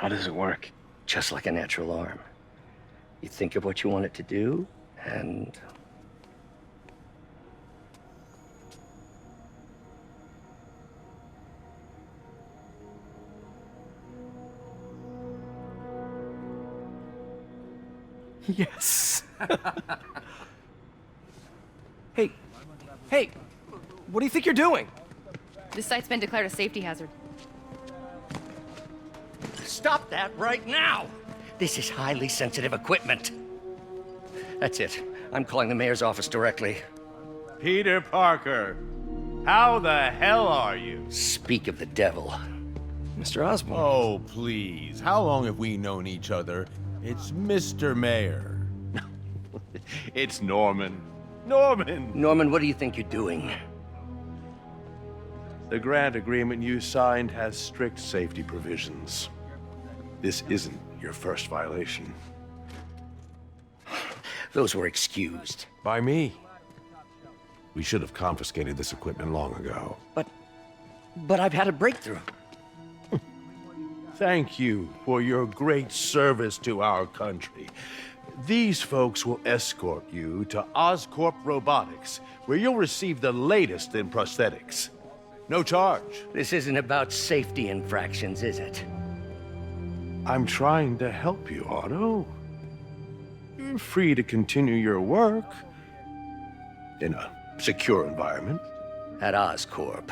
How does it work? Just like a natural arm. You think of what you want it to do, and... Yes. Hey, hey, what do you think you're doing? This site's been declared a safety hazard. Stop that right now! This is highly sensitive equipment. That's it. I'm calling the mayor's office directly. Peter Parker, how the hell are you? Speak of the devil. Mr. Osborn. Oh, please. How long have we known each other? It's Mr. Mayor. It's Norman. Norman! Norman, what do you think you're doing? The grant agreement you signed has strict safety provisions. This isn't your first violation. Those were excused. By me. We should have confiscated this equipment long ago. But I've had a breakthrough. Thank you for your great service to our country. These folks will escort you to Oscorp Robotics, where you'll receive the latest in prosthetics. No charge. This isn't about safety infractions, is it? I'm trying to help you, Otto. You're free to continue your work in a secure environment. At Oscorp.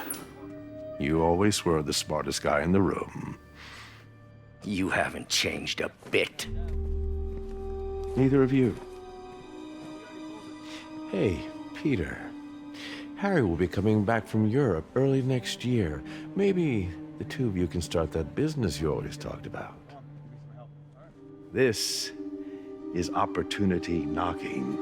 You always were the smartest guy in the room. You haven't changed a bit. Neither of you. Hey, Peter. Harry will be coming back from Europe early next year. Maybe the two of you can start that business you always talked about. This is opportunity knocking.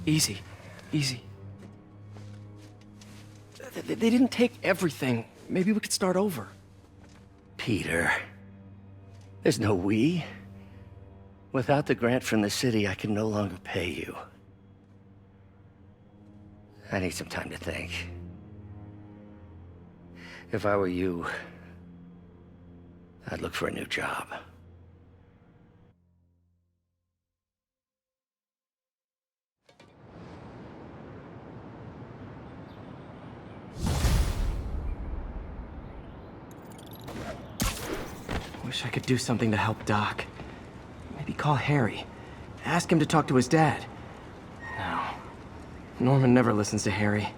Easy. They didn't take everything. Maybe we could start over. Peter. There's no we. Without the grant from the city, I can no longer pay you. I need some time to think. If I were you, I'd look for a new job. Wish I could do something to help Doc. Maybe call Harry. Ask him to talk to his dad. No. Norman never listens to Harry.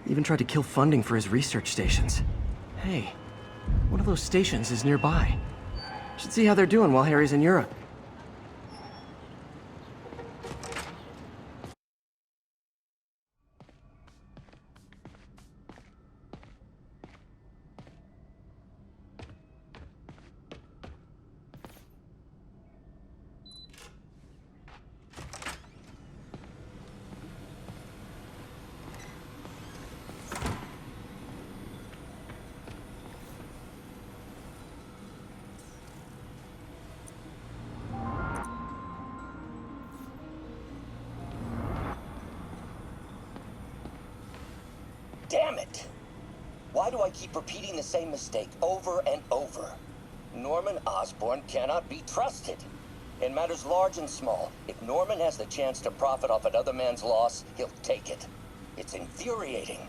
Even tried to kill funding for his research stations. Hey, one of those stations is nearby. Should see how they're doing while Harry's in Europe. Damn it! Why do I keep repeating the same mistake over and over? Norman Osborn cannot be trusted. In matters large and small, if Norman has the chance to profit off another man's loss, he'll take it. It's infuriating.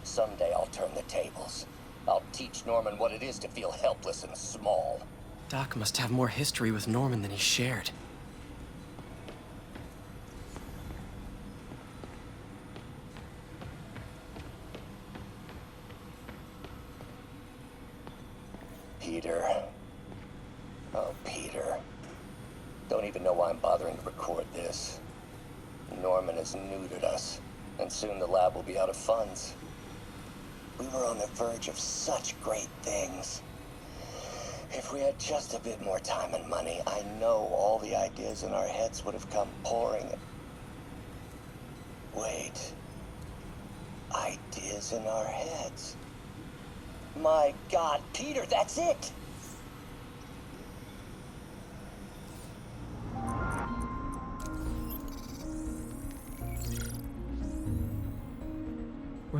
Someday I'll turn the tables. I'll teach Norman what it is to feel helpless and small. Doc must have more history with Norman than he shared. Peter. Oh, Peter. Don't even know why I'm bothering to record this. Norman has neutered us, and soon the lab will be out of funds. We were on the verge of such great things. If we had just a bit more time and money, I know all the ideas in our heads would have come pouring. Wait. Ideas in our heads. My God, Peter, that's it!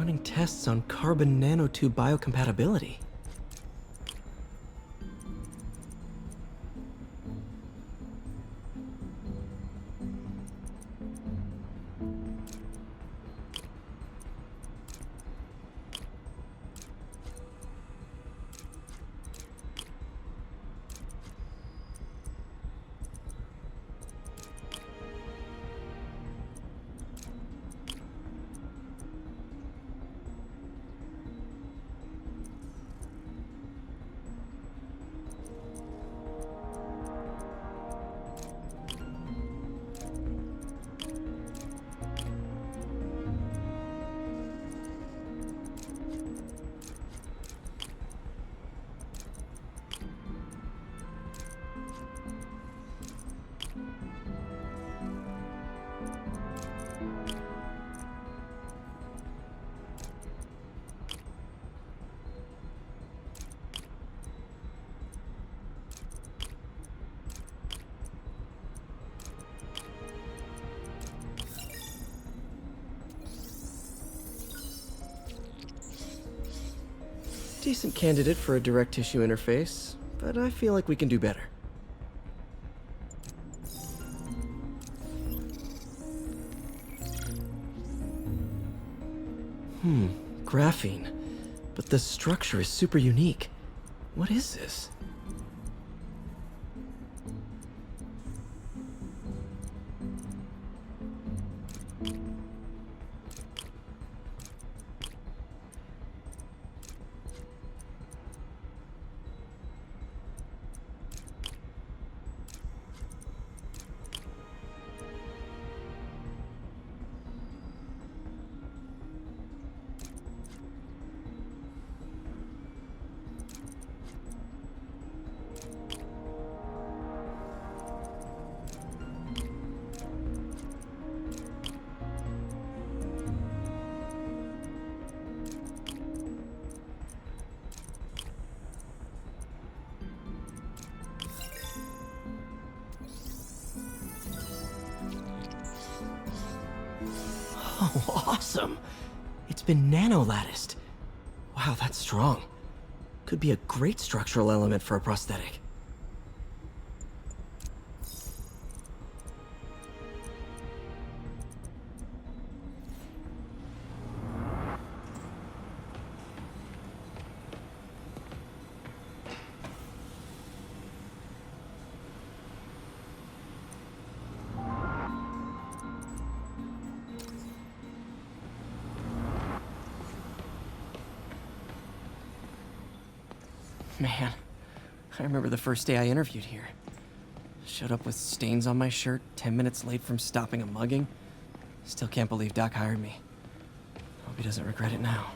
Running tests on carbon nanotube biocompatibility. Decent candidate for a direct tissue interface, but I feel like we can do better. Graphene. But the structure is super unique. What is this? Oh, awesome! It's been nano-latticed. Wow, that's strong. Could be a great structural element for a prosthetic. Man, I remember the first day I interviewed here. Showed up with stains on my shirt, 10 minutes late from stopping a mugging. Still can't believe Doc hired me. Hope he doesn't regret it now.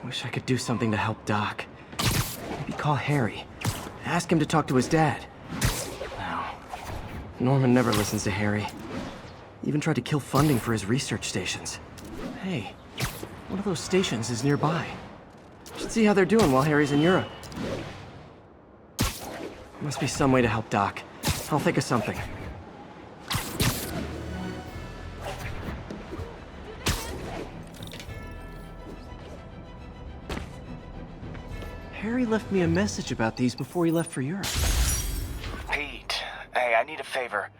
Wish I could do something to help Doc. Maybe call Harry. Ask him to talk to his dad. No. Norman never listens to Harry. Even tried to kill funding for his research stations. Hey, one of those stations is nearby. Should see how they're doing while Harry's in Europe. Must be some way to help Doc. I'll think of something. Harry left me a message about these before he left for Europe. Pete, hey, I need a favor.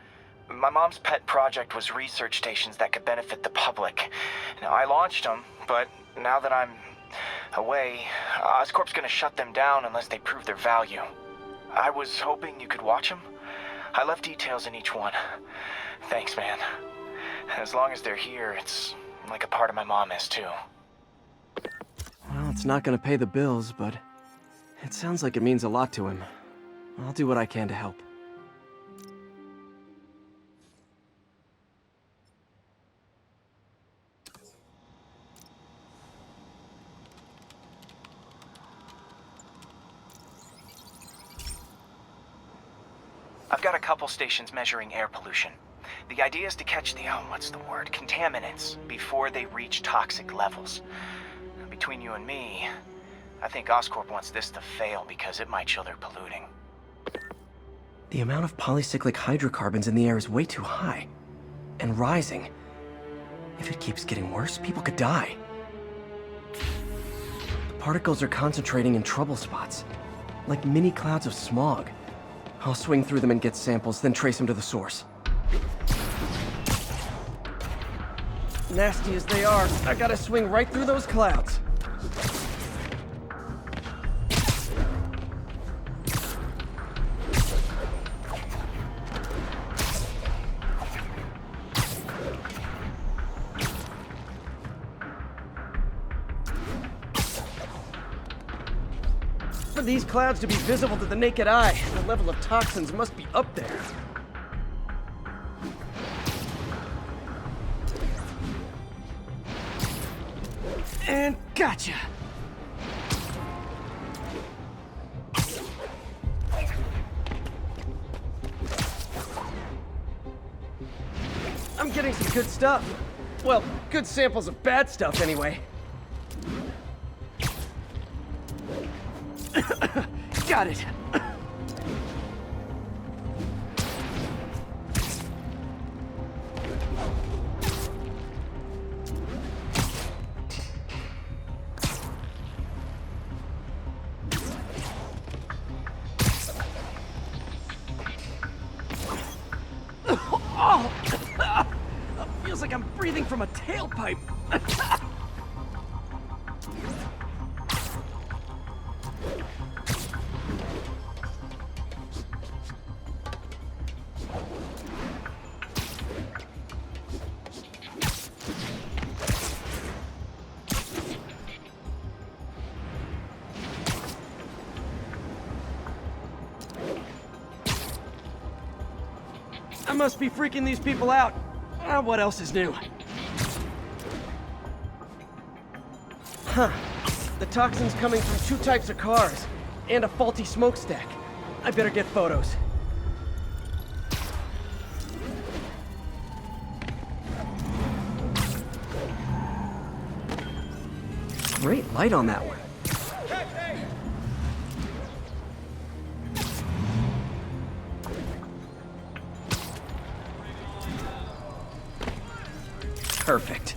My mom's pet project was research stations that could benefit the public. Now, I launched them, but now that I'm away, Oscorp's gonna shut them down unless they prove their value. I was hoping you could watch them. I left details in each one. Thanks, man. As long as they're here, it's like a part of my mom is, too. Well, it's not gonna pay the bills, but it sounds like it means a lot to him. I'll do what I can to help. I've got a couple stations measuring air pollution. The idea is to catch the, contaminants before they reach toxic levels. Between you and me, I think Oscorp wants this to fail because it might show they're polluting. The amount of polycyclic hydrocarbons in the air is way too high. And rising. If it keeps getting worse, people could die. The particles are concentrating in trouble spots, like mini clouds of smog. I'll swing through them and get samples, then trace them to the source. Nasty as they are, I gotta swing right through those clouds. For these clouds to be visible to the naked eye, the level of toxins must be up there. And gotcha! I'm getting some good stuff. Well, good samples of bad stuff anyway. Got it. Oh! Feels like I'm breathing from a tailpipe. I must be freaking these people out. What else is new? Huh. The toxin's coming from 2 types of cars, and a faulty smokestack. I better get photos. Great light on that one. Perfect.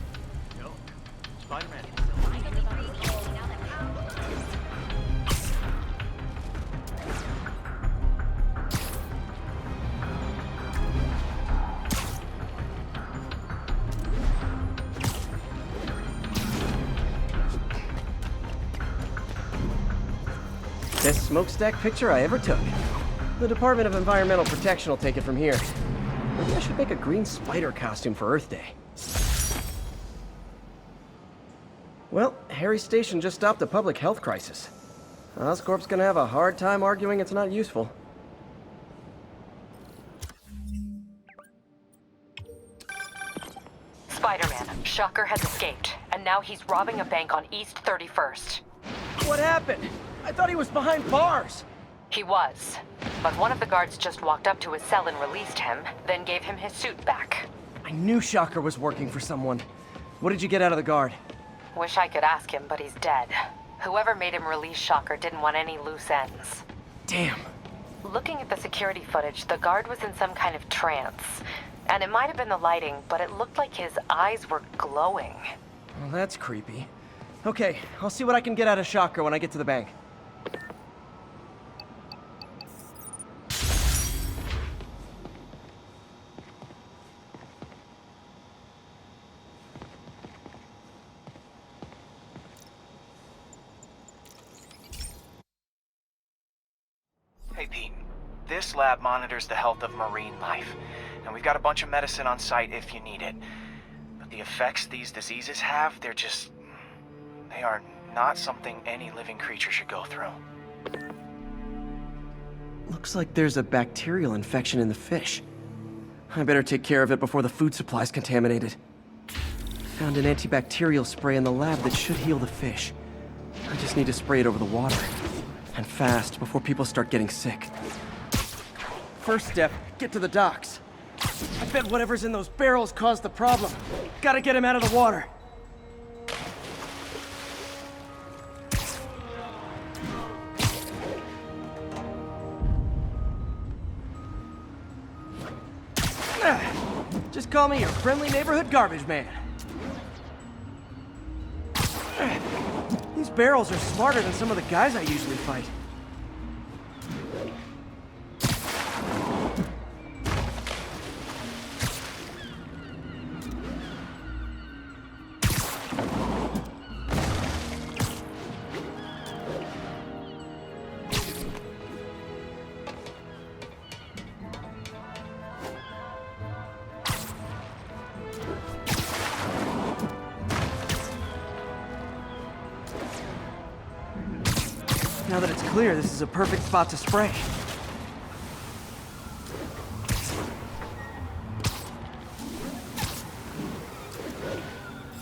Best smokestack picture I ever took. The Department of Environmental Protection will take it from here. Maybe I should make a green spider costume for Earth Day. Well, Harry's station just stopped a public health crisis. Oscorp's gonna have a hard time arguing it's not useful. Spider-Man, Shocker has escaped, and now he's robbing a bank on East 31st. What happened? I thought he was behind bars! He was, but one of the guards just walked up to his cell and released him, then gave him his suit back. I knew Shocker was working for someone. What did you get out of the guard? Wish I could ask him, but he's dead. Whoever made him release Shocker didn't want any loose ends. Damn. Looking at the security footage, the guard was in some kind of trance. And it might have been the lighting, but it looked like his eyes were glowing. Well, that's creepy. Okay, I'll see what I can get out of Shocker when I get to the bank. Hey, Pete. This lab monitors the health of marine life, and we've got a bunch of medicine on site if you need it. But the effects these diseases have, they are not something any living creature should go through. Looks like there's a bacterial infection in the fish. I better take care of it before the food supply's contaminated. Found an antibacterial spray in the lab that should heal the fish. I just need to spray it over the water. And fast, before people start getting sick. First step, get to the docks. I bet whatever's in those barrels caused the problem. Gotta get him out of the water. Just call me your friendly neighborhood garbage man. These barrels are smarter than some of the guys I usually fight. Now that it's clear, this is a perfect spot to spray.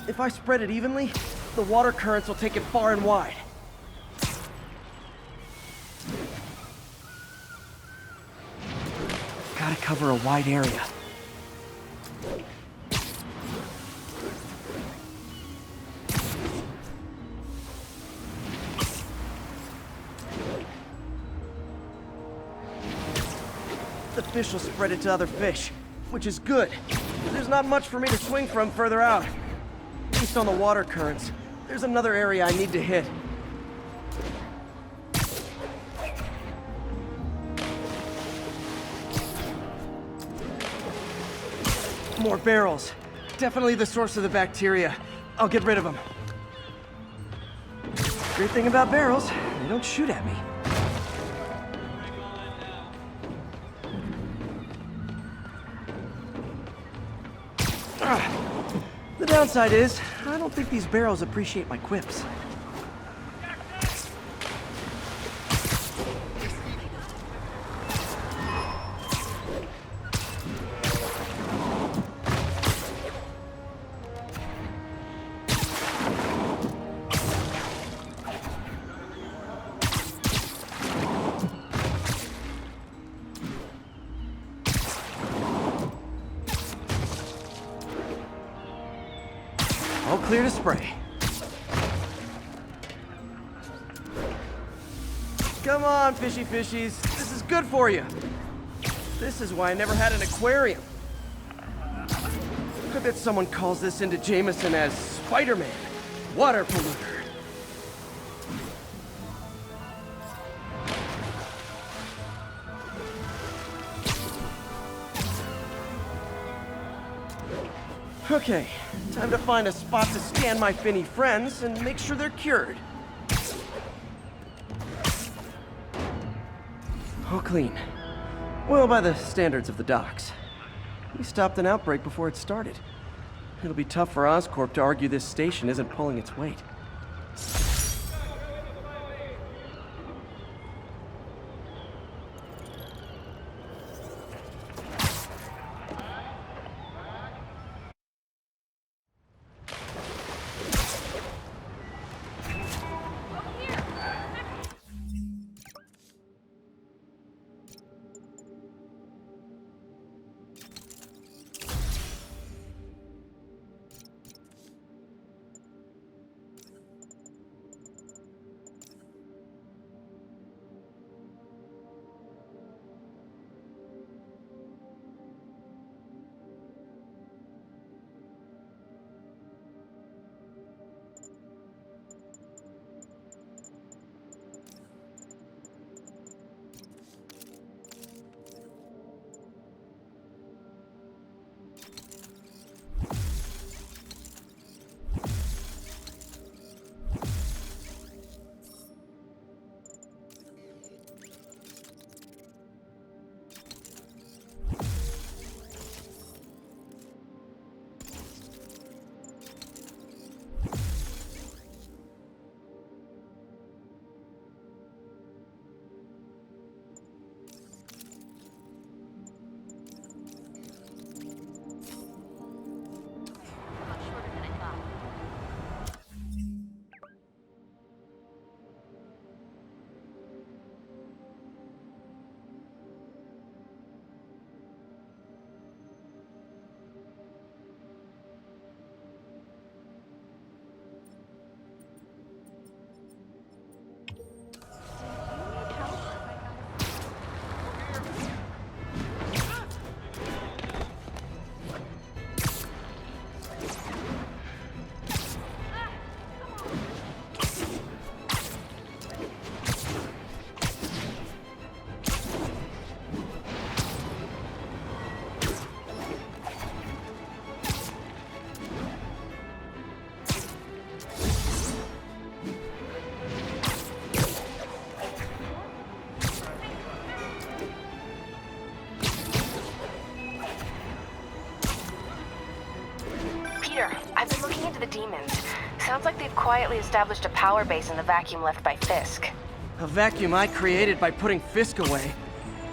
If I spread it evenly, the water currents will take it far and wide. Gotta cover a wide area. The fish will spread it to other fish, which is good. There's not much for me to swing from further out. Based on the water currents, there's another area I need to hit. More barrels. Definitely the source of the bacteria. I'll get rid of them. Great thing about barrels, they don't shoot at me. The downside is, I don't think these barrels appreciate my quips. All clear to spray. Come on, fishy fishies. This is good for you. This is why I never had an aquarium. I bet someone calls this into Jameson as Spider-Man, water polluter. Okay, time to find a spot to scan my finny friends and make sure they're cured. All clean. Well, by the standards of the docks. We stopped an outbreak before it started. It'll be tough for Oscorp to argue this station isn't pulling its weight. they've quietly established a power base in the vacuum left by Fisk. A vacuum I created by putting Fisk away.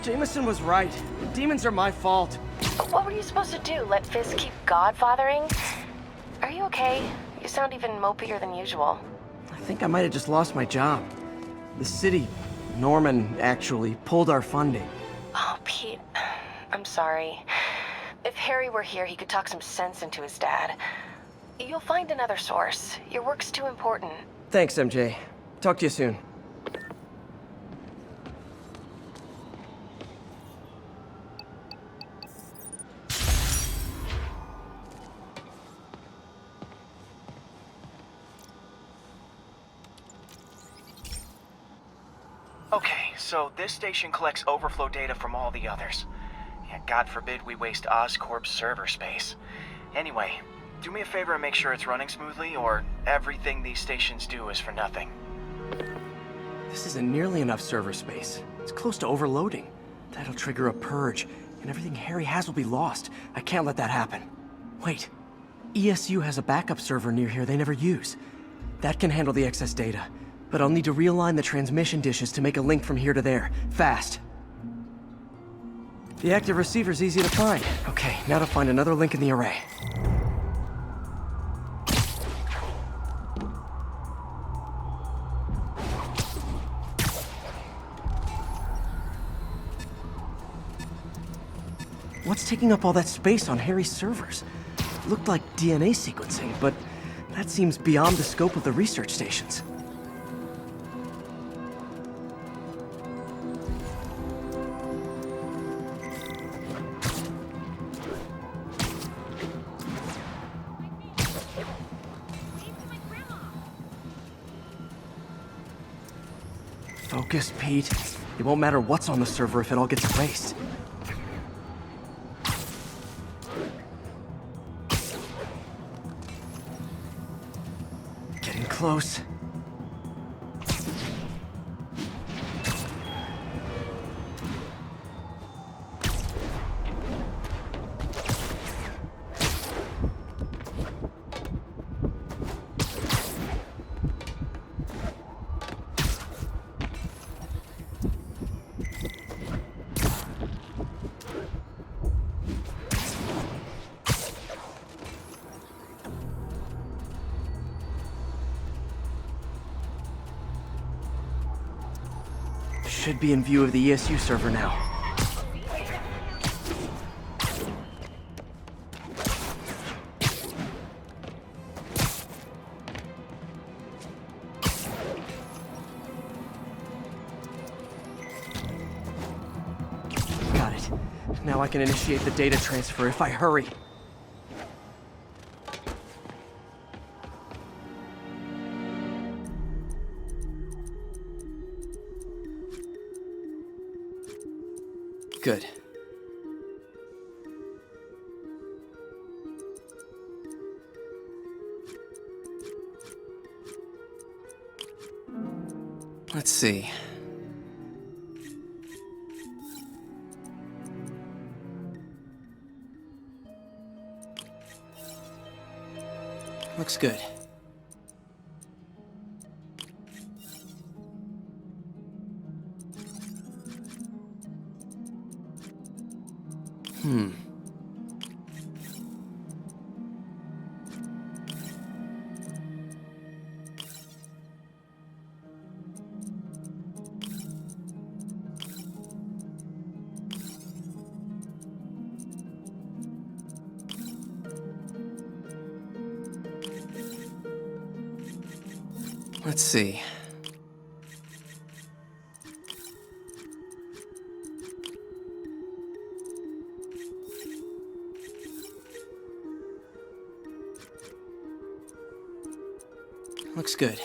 Jameson was right. The demons are my fault. But what were you supposed to do? Let Fisk keep godfathering? Are you okay? You sound even mopier than usual. I think I might have just lost my job. The city, Norman, actually, pulled our funding. Oh, Pete. I'm sorry. If Harry were here, he could talk some sense into his dad. You'll find another source. Your work's too important. Thanks, MJ. Talk to you soon. Okay, so this station collects overflow data from all the others. Yeah, God forbid we waste Oscorp's server space. Anyway, do me a favor and make sure it's running smoothly, or everything these stations do is for nothing. This isn't nearly enough server space. It's close to overloading. That'll trigger a purge, and everything Harry has will be lost. I can't let that happen. Wait. ESU has a backup server near here they never use. That can handle the excess data, but I'll need to realign the transmission dishes to make a link from here to there, fast. The active receiver's easy to find. Okay, now to find another link in the array. What's taking up all that space on Harry's servers? It looked like DNA sequencing, but that seems beyond the scope of the research stations. Focus, Pete. It won't matter what's on the server if it all gets erased. Getting close. Should be in view of the ESU server now. Got it. Now I can initiate the data transfer if I hurry. Good. Let's see. Looks good. Let's see. Looks good.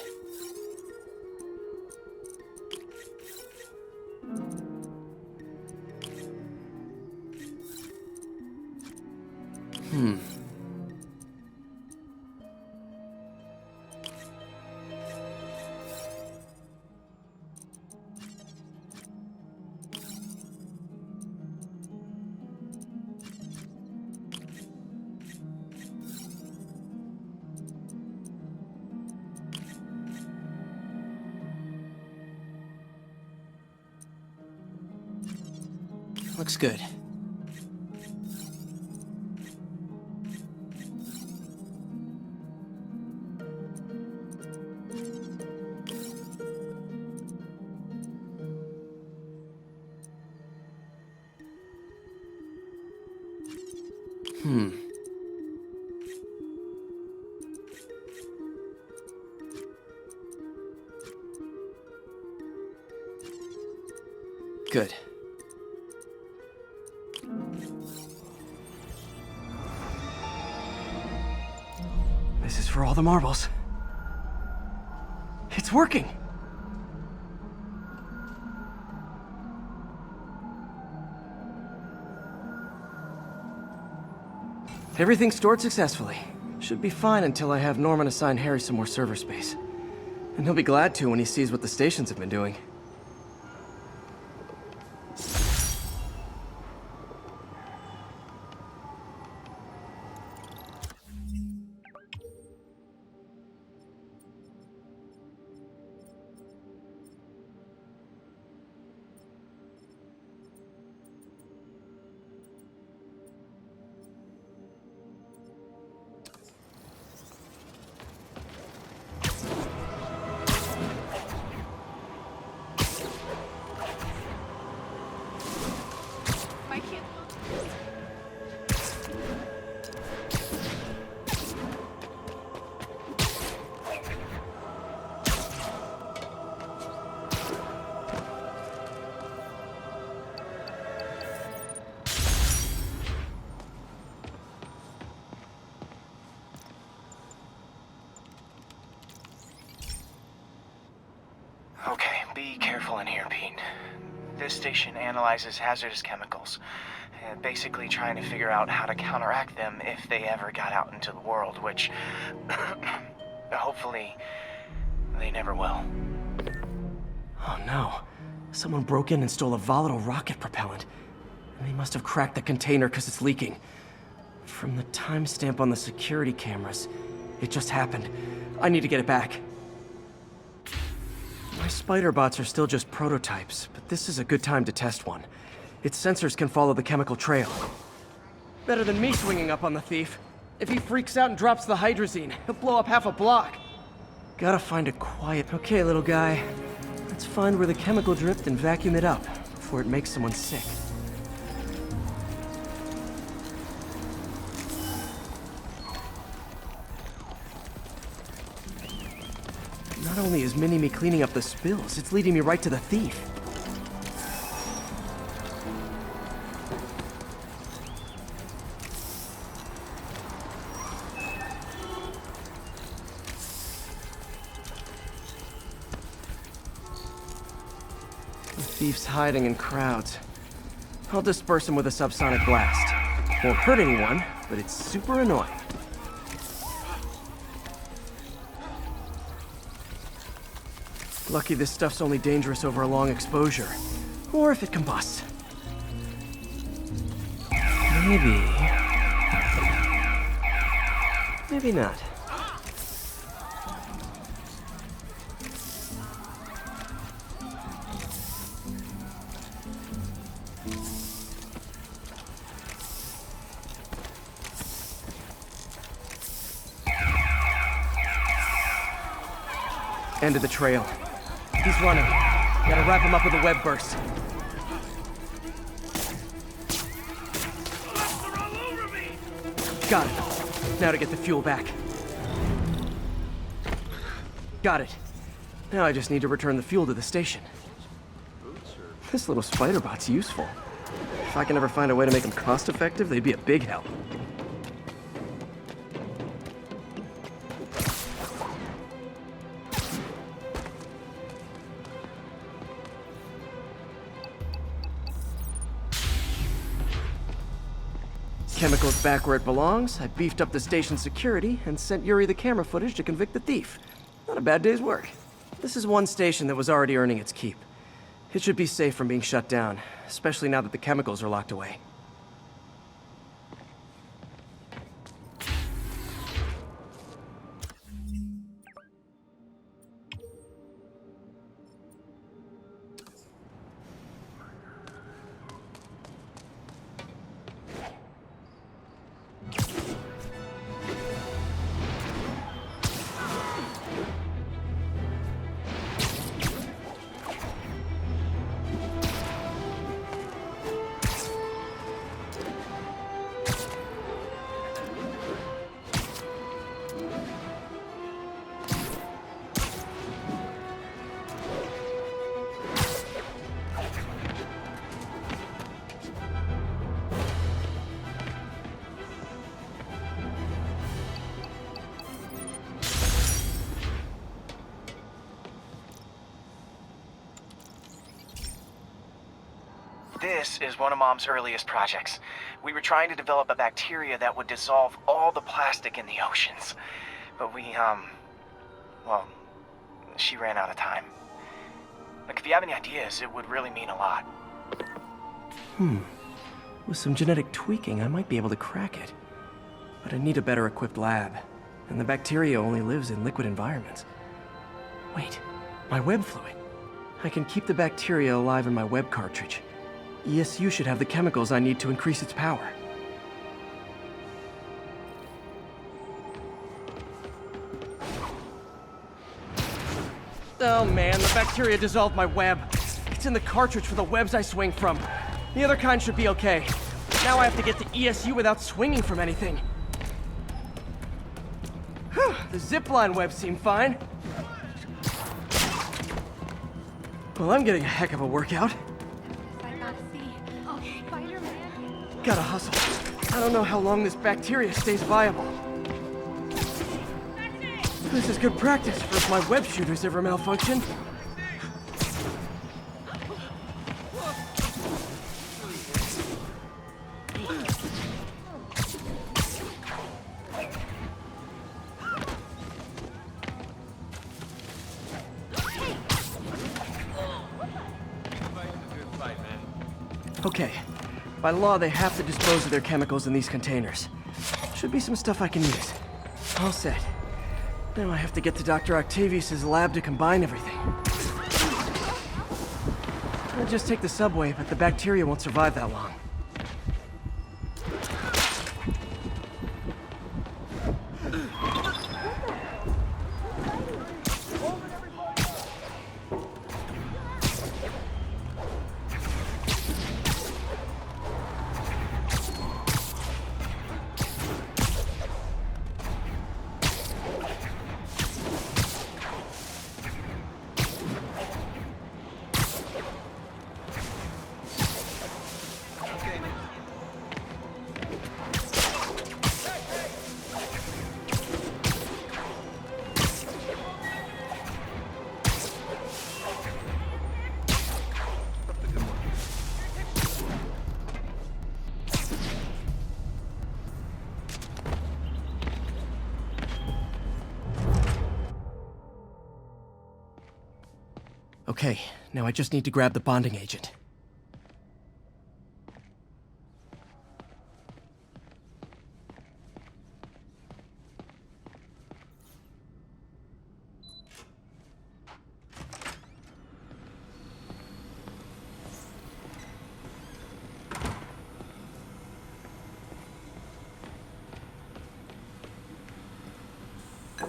Looks good. Good. This is for all the marbles. It's working! Everything's stored successfully. Should be fine until I have Norman assign Harry some more server space. And he'll be glad to when he sees what the stations have been doing. Okay, be careful in here, Pete. This station analyzes hazardous chemicals, basically trying to figure out how to counteract them if they ever got out into the world, which hopefully they never will. Oh no. Someone broke in and stole a volatile rocket propellant. And they must have cracked the container because it's leaking. From the timestamp on the security cameras, it just happened. I need to get it back. My spider bots are still just prototypes, but this is a good time to test one. Its sensors can follow the chemical trail. Better than me swinging up on the thief. If he freaks out and drops the hydrazine, he'll blow up half a block. Gotta find a quiet... Okay, little guy. Let's find where the chemical dripped and vacuum it up before it makes someone sick. Not only is Mini-Me cleaning up the spills, it's leading me right to the thief. The thief's hiding in crowds. I'll disperse him with a subsonic blast. Won't hurt anyone, but it's super annoying. Lucky this stuff's only dangerous over a long exposure. Or if it combusts. Maybe... maybe not. End of the trail. He's running. Gotta wrap him up with a web burst. Got it. Now to get the fuel back. Got it. Now I just need to return the fuel to the station. This little spider bot's useful. If I can ever find a way to make them cost-effective, they'd be a big help. Chemicals back where it belongs. I beefed up the station's security and sent Yuri the camera footage to convict the thief. Not a bad day's work. This is one station that was already earning its keep. It should be safe from being shut down, especially now that the chemicals are locked away. This is one of Mom's earliest projects. We were trying to develop a bacteria that would dissolve all the plastic in the oceans. But well, she ran out of time. Like, if you have any ideas, it would really mean a lot. With some genetic tweaking, I might be able to crack it. But I need a better equipped lab. And the bacteria only lives in liquid environments. Wait, my web fluid. I can keep the bacteria alive in my web cartridge. ESU should have the chemicals I need to increase its power. Oh man, the bacteria dissolved my web. It's in the cartridge for the webs I swing from. The other kind should be okay. Now I have to get to ESU without swinging from anything. Whew, the zipline webs seem fine. Well, I'm getting a heck of a workout. Gotta hustle. I don't know how long this bacteria stays viable. This is good practice for if my web shooters ever malfunction. Okay. By law, they have to dispose of their chemicals in these containers. Should be some stuff I can use. All set. Now I have to get to Dr. Octavius's lab to combine everything. I'll just take the subway, but the bacteria won't survive that long. Okay, now I just need to grab the bonding agent.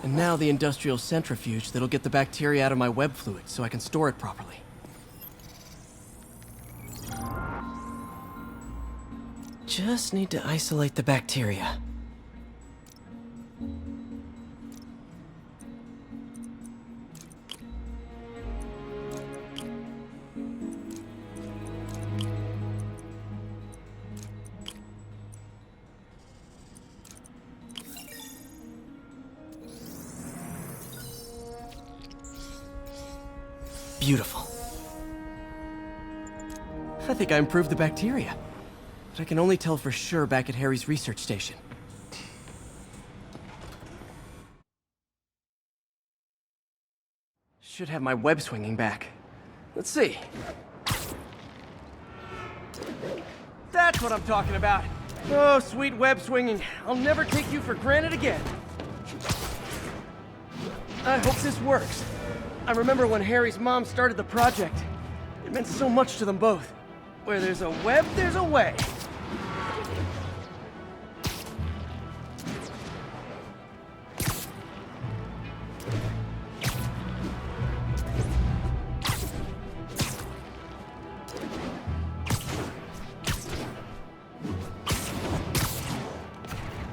And now the industrial centrifuge that'll get the bacteria out of my web fluid so I can store it properly. Just need to isolate the bacteria. Beautiful. I think I improved the bacteria. But I can only tell for sure back at Harry's research station. Should have my web swinging back. Let's see. That's what I'm talking about. Oh, sweet web swinging. I'll never take you for granted again. I hope this works. I remember when Harry's mom started the project. It meant so much to them both. Where there's a web, there's a way.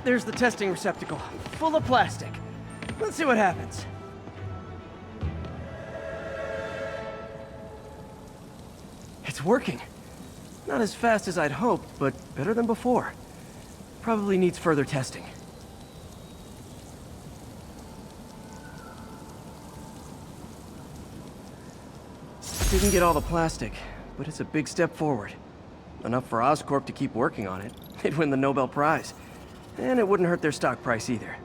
There's the testing receptacle, full of plastic. Let's see what happens. It's working. Not as fast as I'd hoped, but better than before. Probably needs further testing. Didn't get all the plastic, but it's a big step forward. Enough for Oscorp to keep working on it. They'd win the Nobel Prize. And it wouldn't hurt their stock price either.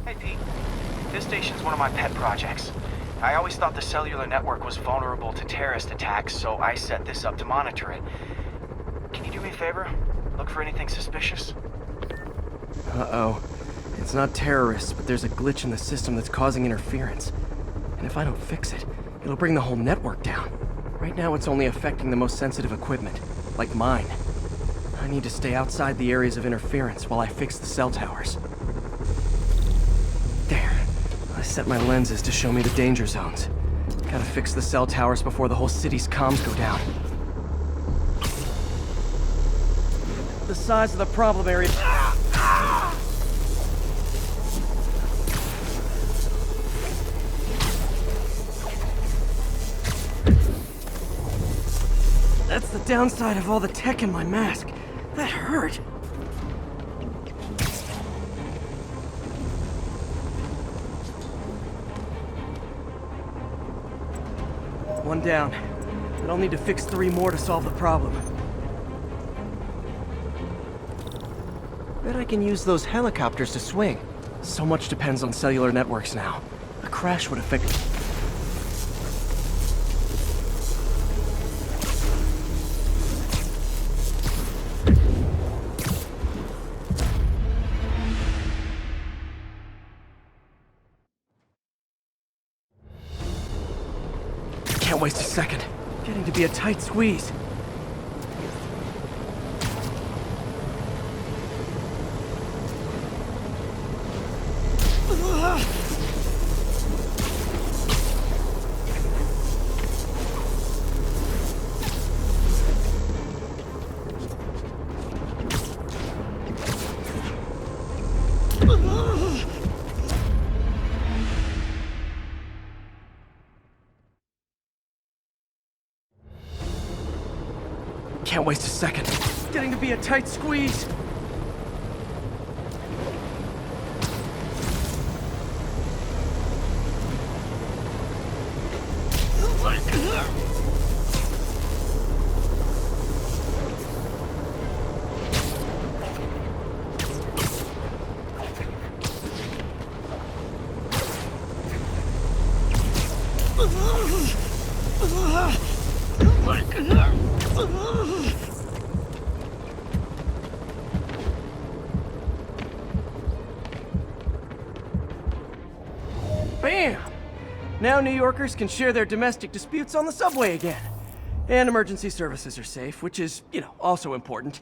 Hey, Pete. This station's one of my pet projects. I always thought the cellular network was vulnerable to terrorist attacks, so I set this up to monitor it. Can you do me a favor? Look for anything suspicious? Uh-oh. It's not terrorists, but there's a glitch in the system that's causing interference. And if I don't fix it, it'll bring the whole network down. Right now, it's only affecting the most sensitive equipment, like mine. I need to stay outside the areas of interference while I fix the cell towers. There. I set my lenses to show me the danger zones. Gotta fix the cell towers before the whole city's comms go down. The size of the problem area... That's the downside of all the tech in my mask. That hurt. One down. But I'll need to fix 3 more to solve the problem. Bet I can use those helicopters to swing. So much depends on cellular networks now. A crash would affect... Can't waste a second. Getting to be a tight squeeze. Can't waste a second. Getting to be a tight squeeze. Bam! Now New Yorkers can share their domestic disputes on the subway again. And emergency services are safe, which is, also important.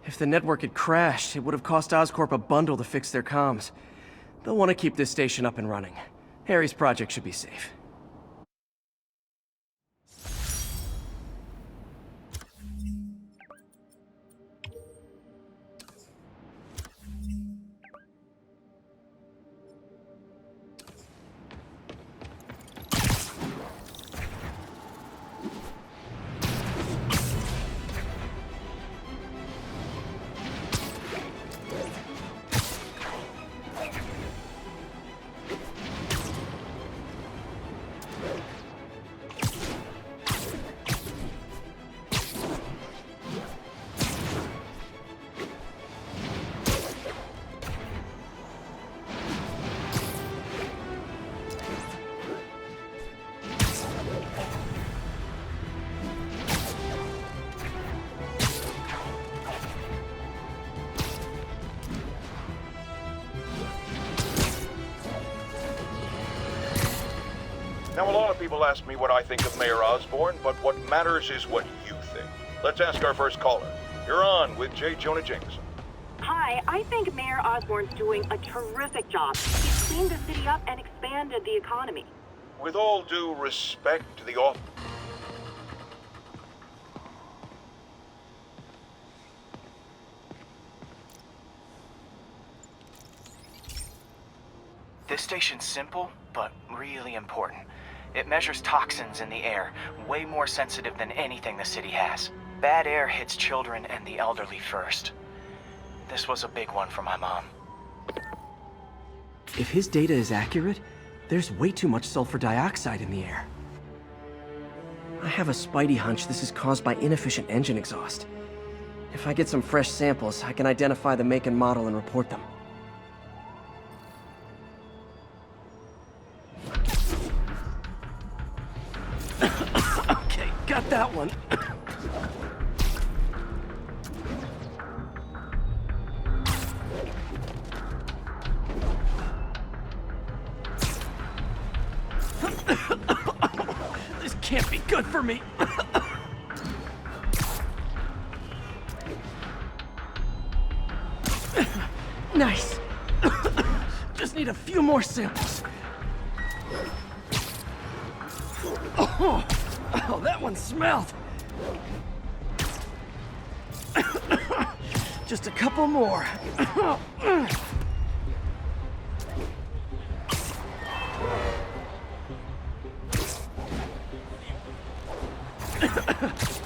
If the network had crashed, it would have cost Oscorp a bundle to fix their comms. They'll want to keep this station up and running. Harry's project should be safe. Now, a lot of people ask me what I think of Mayor Osborn, but what matters is what you think. Let's ask our first caller. You're on with J. Jonah Jameson. Hi, I think Mayor Osborn's doing a terrific job. He's cleaned the city up and expanded the economy. With all due respect to the office... This station's simple, but really important. It measures toxins in the air, way more sensitive than anything the city has. Bad air hits children and the elderly first. This was a big one for my mom. If his data is accurate, there's way too much sulfur dioxide in the air. I have a Spidey hunch this is caused by inefficient engine exhaust. If I get some fresh samples, I can identify the make and model and report them. Okay, got that one. This can't be good for me. Nice. Just need a few more samples. Oh, that one smelled. Just a couple more.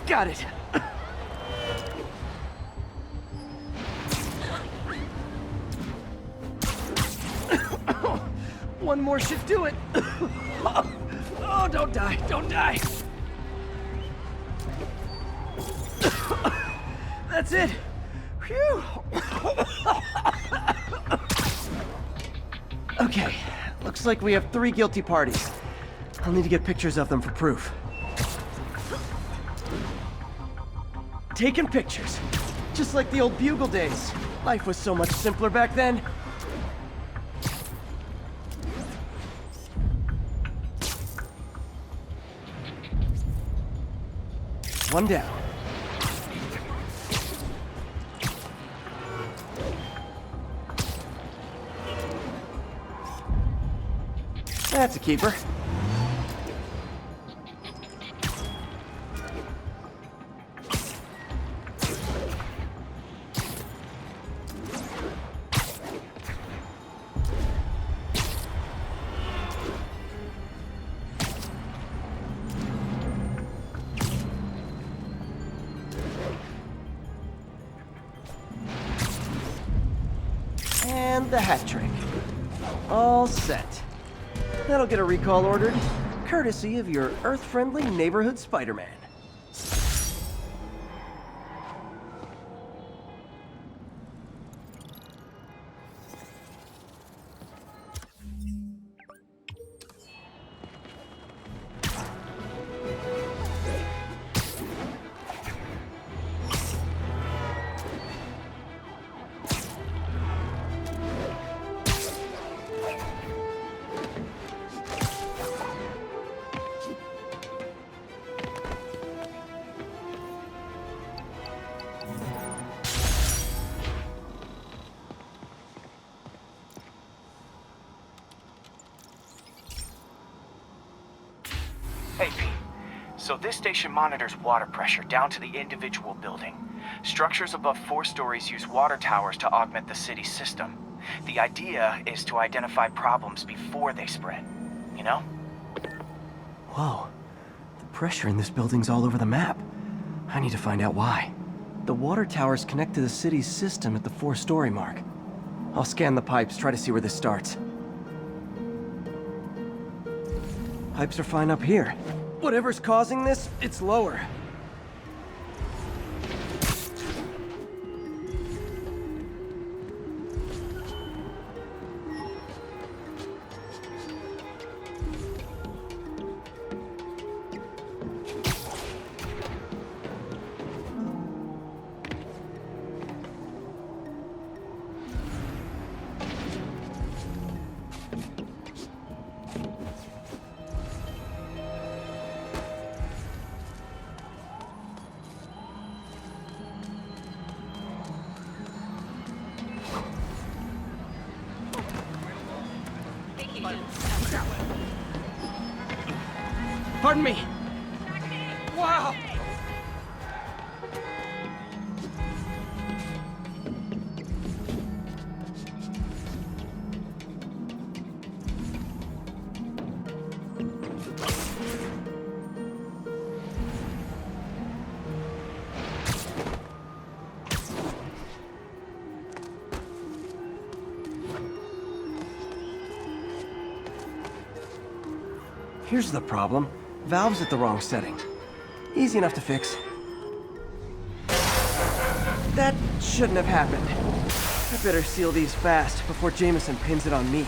Got it. One more should do it. Oh, don't die, don't die. That's it. Phew. Okay, looks like we have 3 guilty parties. I'll need to get pictures of them for proof. Taking pictures. Just like the old Bugle days. Life was so much simpler back then. One down. That's a keeper. And the hat trick. All set. That'll get a recall ordered, courtesy of your Earth-friendly neighborhood Spider-Man. Hey, Pete. So this station monitors water pressure down to the individual building. Structures above 4 stories use water towers to augment the city's system. The idea is to identify problems before they spread, you know? Whoa. The pressure in this building's all over the map. I need to find out why. The water towers connect to the city's system at the 4-story mark. I'll scan the pipes, try to see where this starts. Pipes are fine up here. Whatever's causing this, it's lower. Pardon me! Wow! Here's the problem. Valve's at the wrong setting. Easy enough to fix. That shouldn't have happened. I better seal these fast before Jameson pins it on me.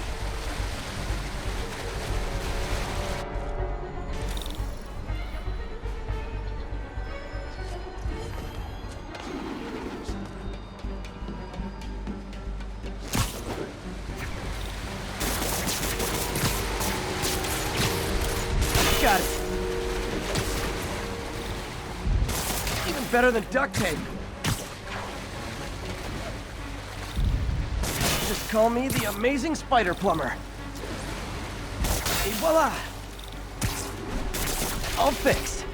Got it. Even better than duct tape. Just call me the amazing spider plumber. Et voila! All fixed.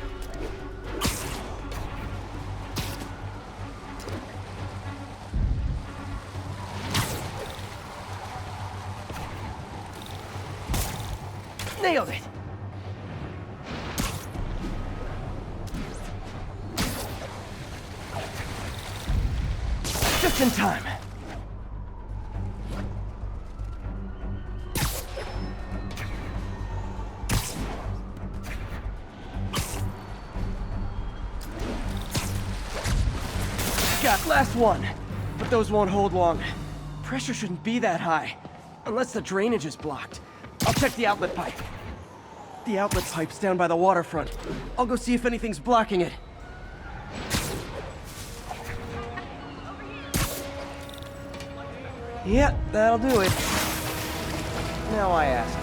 Nailed it. Just in time. Got last one, but those won't hold long. Pressure shouldn't be that high, unless the drainage is blocked. I'll check the outlet pipe. The outlet pipe's down by the waterfront. I'll go see if anything's blocking it. Yep, that'll do it. Now I ask,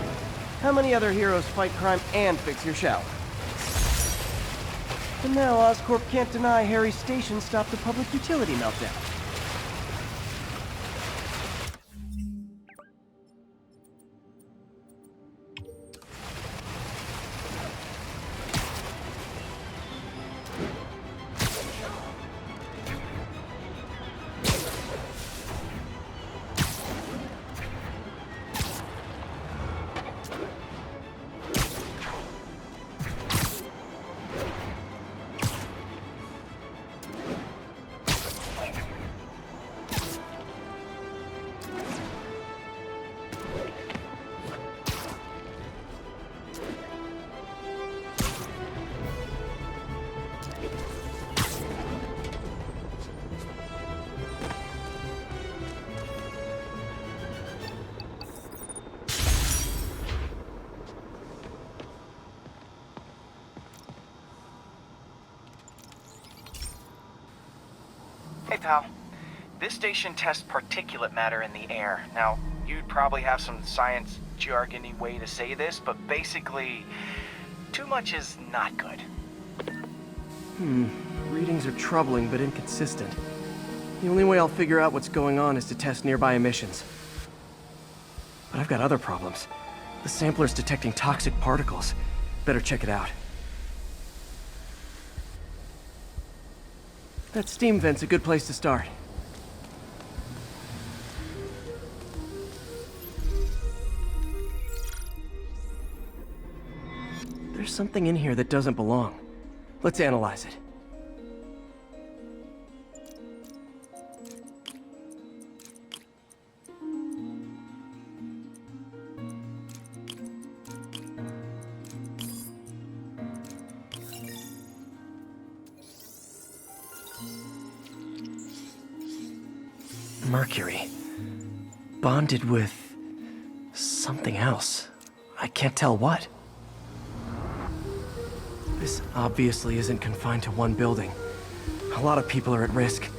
how many other heroes fight crime and fix your shower? And now Oscorp can't deny Harry's station stopped a public utility meltdown. Hey, pal. This station tests particulate matter in the air. Now, you'd probably have some science jargony way to say this, but basically, too much is not good. Readings are troubling but inconsistent. The only way I'll figure out what's going on is to test nearby emissions. But I've got other problems. The sampler's detecting toxic particles. Better check it out. That steam vent's a good place to start. There's something in here that doesn't belong. Let's analyze it. Mercury. Bonded with something else. I can't tell what. This obviously isn't confined to one building. A lot of people are at risk.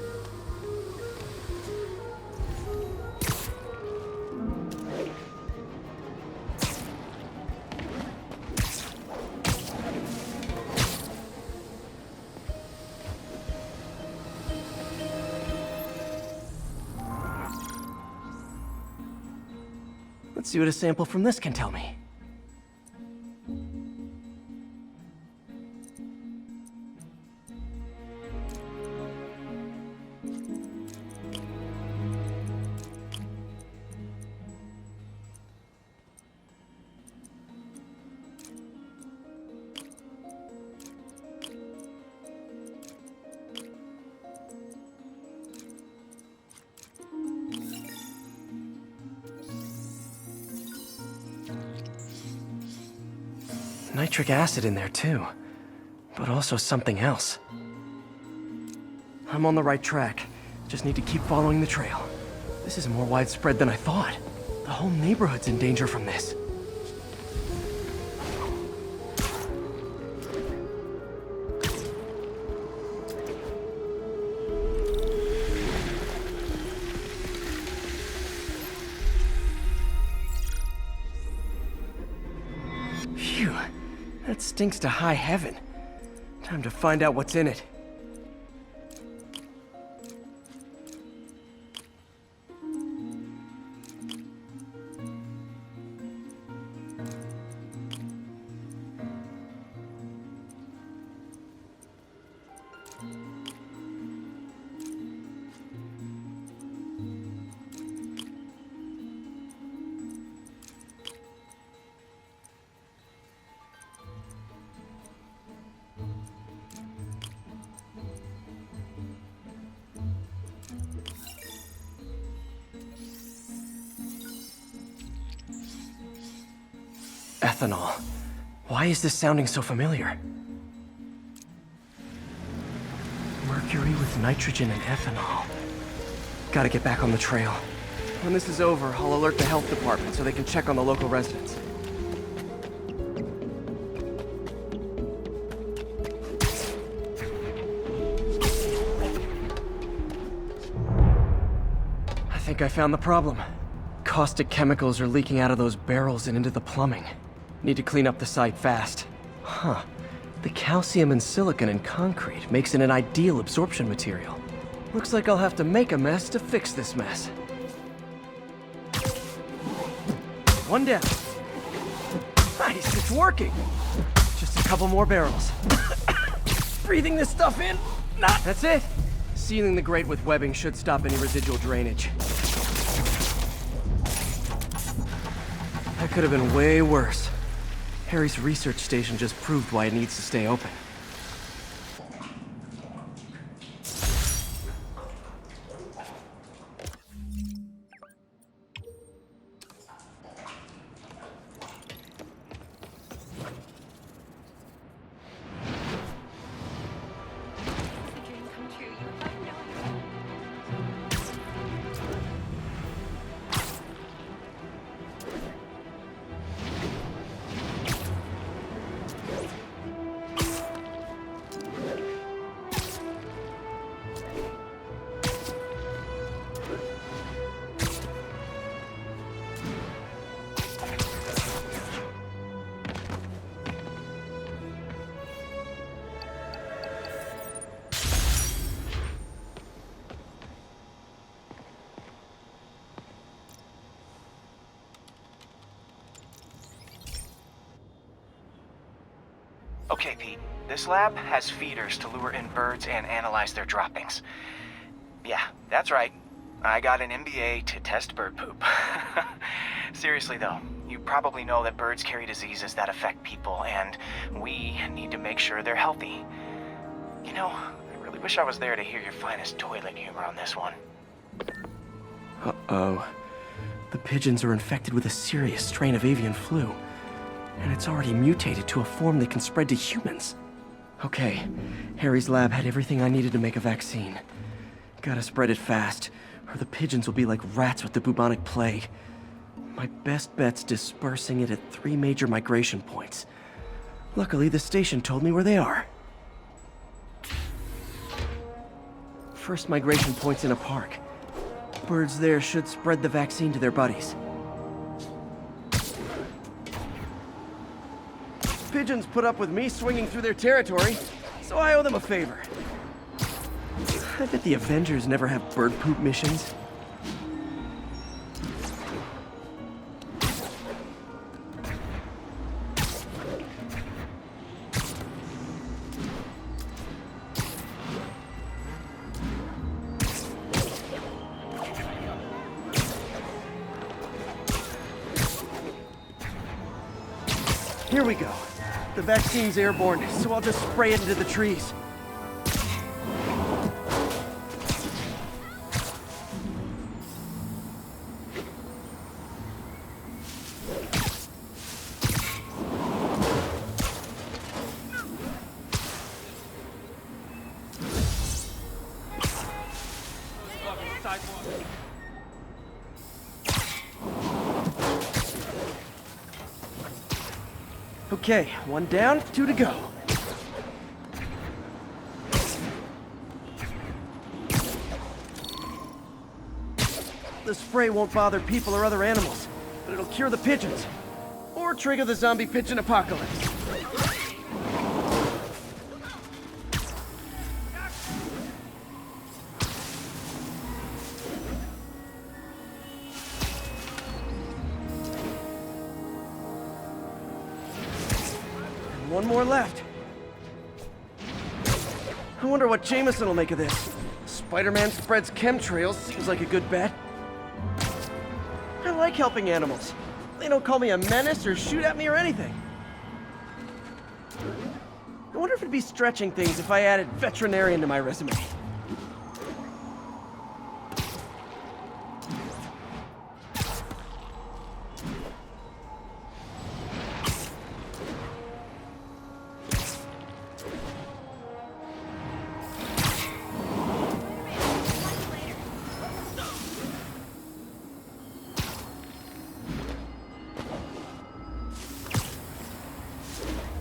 Let's see what a sample from this can tell me. nitric acid in there too, but also something else. I'm on the right track. Just need to keep following the trail. This is more widespread than I thought. The whole neighborhood's in danger from this. Phew, that stinks to high heaven. Time to find out what's in it. Ethanol. Why is this sounding so familiar? Mercury with nitrogen and ethanol. Gotta get back on the trail. When this is over, I'll alert the health department so they can check on the local residents. I think I found the problem. Caustic chemicals are leaking out of those barrels and into the plumbing. Need to clean up the site fast. Huh. The calcium and silicon in concrete makes it an ideal absorption material. Looks like I'll have to make a mess to fix this mess. One down. Nice, it's working. Just a couple more barrels. Breathing this stuff in. That's it. Sealing the grate with webbing should stop any residual drainage. That could have been way worse. Harry's research station just proved why it needs to stay open. Okay, Pete. This lab has feeders to lure in birds and analyze their droppings. Yeah, that's right. I got an MBA to test bird poop. Seriously though, you probably know that birds carry diseases that affect people, and we need to make sure they're healthy. You know, I really wish I was there to hear your finest toilet humor on this one. Uh-oh. The pigeons are infected with a serious strain of avian flu. And it's already mutated to a form that can spread to humans. Okay, Harry's lab had everything I needed to make a vaccine. Gotta spread it fast, or the pigeons will be like rats with the bubonic plague. My best bet's dispersing it at 3 major migration points. Luckily, the station told me where they are. First migration point's in a park. Birds there should spread the vaccine to their buddies. Pigeons put up with me swinging through their territory, so I owe them a favor. I bet the Avengers never have bird poop missions. Here we go. The vaccine's airborne, so I'll just spray it into the trees. Okay, one down, 2 to go. The spray won't bother people or other animals, but it'll cure the pigeons. Or trigger the zombie pigeon apocalypse. And one more left. I wonder what Jameson will make of this. Spider-Man spreads chemtrails, seems like a good bet. I like helping animals. They don't call me a menace or shoot at me or anything. I wonder if it'd be stretching things if I added veterinarian to my resume.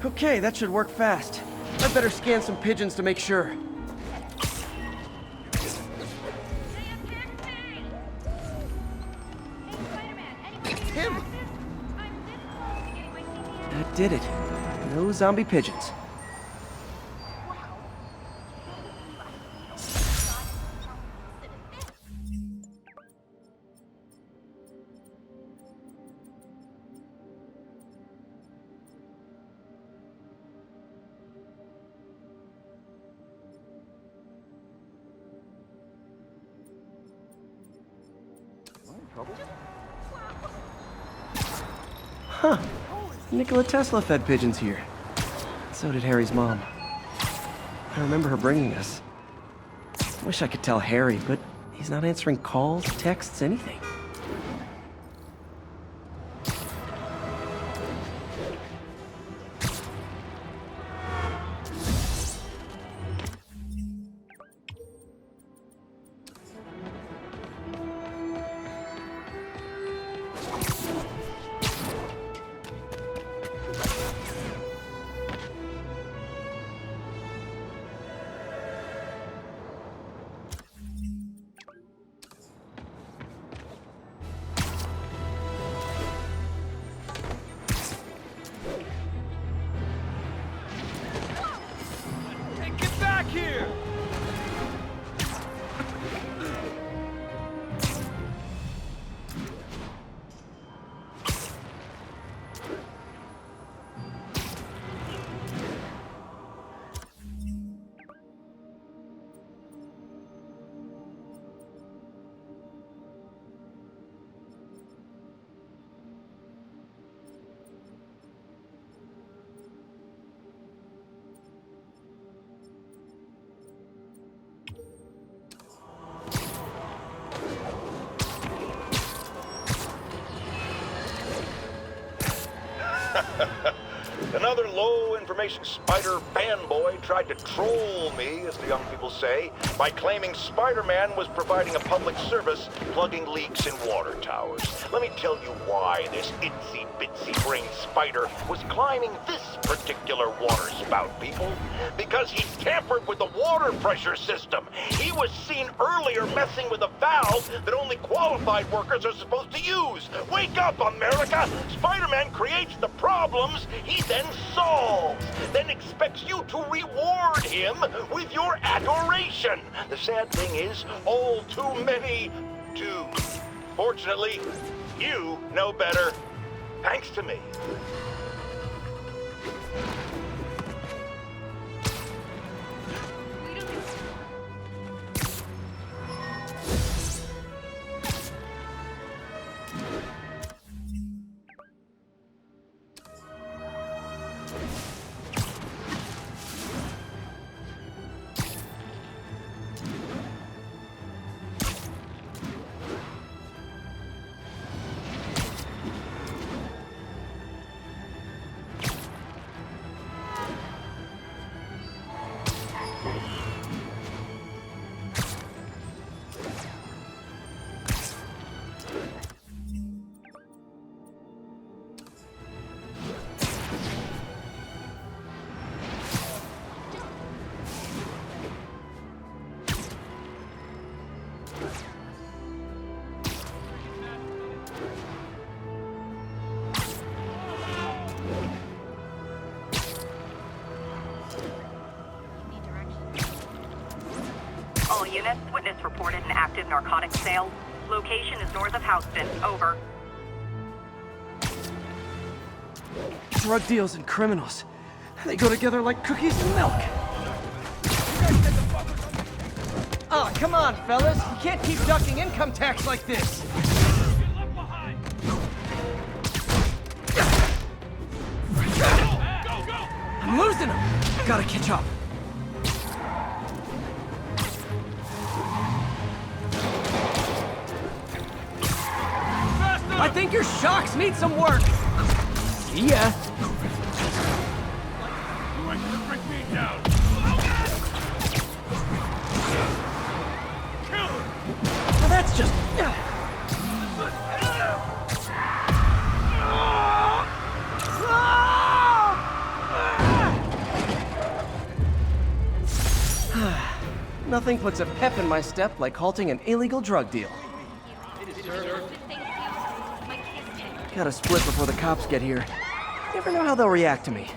Okay, that should work fast. I'd better scan some pigeons to make sure. Him! That did it. No zombie pigeons. Huh. Nikola Tesla fed pigeons here. So did Harry's mom. I remember her bringing us. Wish I could tell Harry, but he's not answering calls, texts, anything. Another low-information spider fanboy tried to troll me, as the young people say, by claiming Spider-Man was providing a public service plugging leaks in water towers. Let me tell you why this itsy-bitsy brain spider was climbing this particular water spout, people. Because he tampered with the water pressure system. He was seen earlier messing with a valve that only qualified workers are supposed to use. Wake up, America! Spider-Man creates the problems he then solves, then expects you to reward him with your adoration. The sad thing is, all too many do. Fortunately, you know better, thanks to me. units. Witness reported an active narcotics sale. Location is north of Houston. Over. Drug deals and criminals. They go together like cookies and milk. Oh, come on, fellas. You can't keep ducking income tax like this. I'm losing him. Gotta catch up. I think your shocks need some work. See ya. Well, that's just... Nothing puts a pep in my step like halting an illegal drug deal. Gotta split before the cops get here. Never know how they'll react to me.